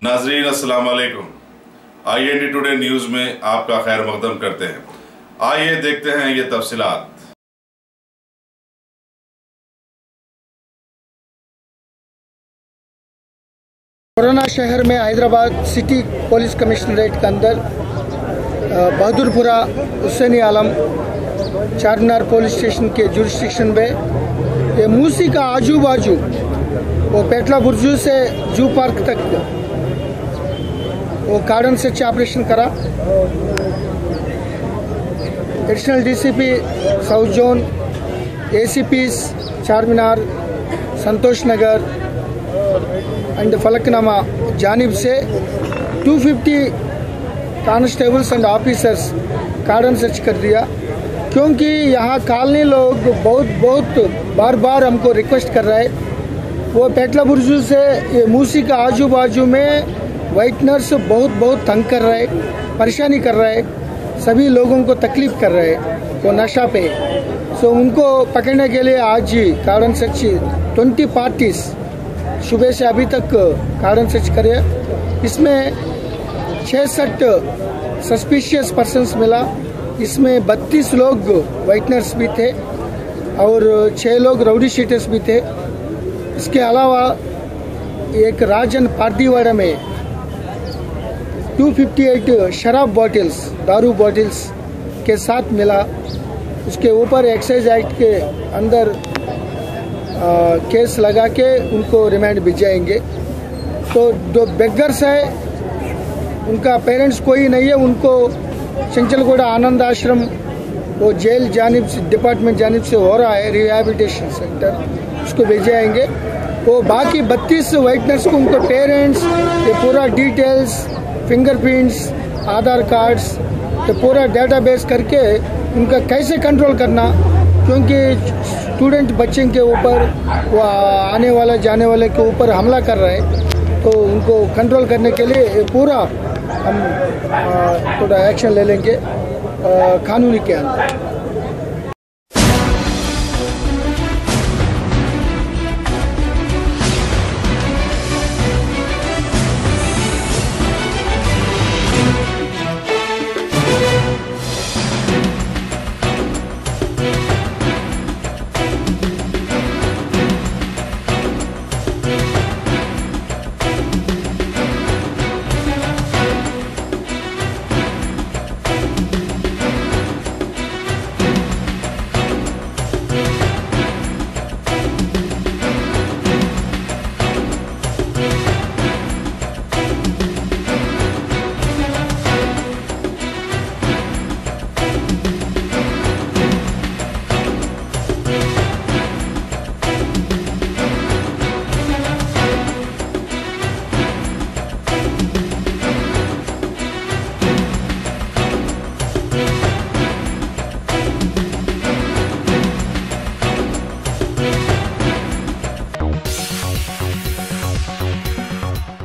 नाजरीन अस्सलाम वालेकुम। IND टुडे न्यूज में आपका खैर मकदम करते हैं। आइए देखते हैं ये तफसीलात। कोरोना शहर में हैदराबाद सिटी पुलिस कमिश्नरेट के अंदर बहादुरपुरा हुसैनी आलम चारमीनार पुलिस स्टेशन के जुरिस्डिक्शन में ये मूसी का आजू बाजू वो पेटला बुर्जू से जू पार्क तक वो कार्डन सर्च ऑपरेशन करा। Additional DCP south zone, ACPs Charminar, Santosh Nagar and Falaknuma जानिब से 250 कांस्टेबल्स एंड ऑफिसर्स कार्डन सर्च कर दिया, क्योंकि यहाँ कॉलोनी लोग बहुत बार हमको रिक्वेस्ट कर रहे हैं। वो पेटला बुर्जू से ये मूसी का आजू बाजू में वाइटनर्स बहुत तंग कर रहे, परेशानी कर रहे, सभी लोगों को तकलीफ कर रहे, वो नशा पे। सो उनको पकड़ने के लिए आज ही कार्डन सर्च 20 पार्टीज सुबह से अभी तक कार्डन सर्च करे। इसमें 66 सस्पिशियस पर्सन्स मिला। इसमें 32 लोग वाइटनर्स भी थे और 6 लोग राउडी शीटर्स भी थे। इसके अलावा एक राजन पार्टीवाड़ा में 258 शराब बॉटल्स, दारू बॉटल्स के साथ मिला। उसके ऊपर एक्साइज एक्ट के अंदर केस लगा के उनको रिमांड भिजवाएंगे। तो जो बेगर्स है उनका पेरेंट्स कोई नहीं है, उनको चंचलगौड़ा आनंद आश्रम वो जेल जानिब से डिपार्टमेंट जानिब से हो रहा है रिहैबिलिटेशन सेंटर, उसको भेजाएंगे। वो बाकी 32 वाइटनर्स को उनको पेरेंट्स ये पूरा डिटेल्स, फिंगरप्रिंट्स, आधार कार्ड्स ये पूरा डेटाबेस करके उनका कैसे कंट्रोल करना, क्योंकि स्टूडेंट बच्चे के ऊपर वो आने वाला जाने वाले के ऊपर हमला कर रहे हैं, तो उनको कंट्रोल करने के लिए पूरा हम थोड़ा एक्शन ले लेंगे कानूनी के अंदर।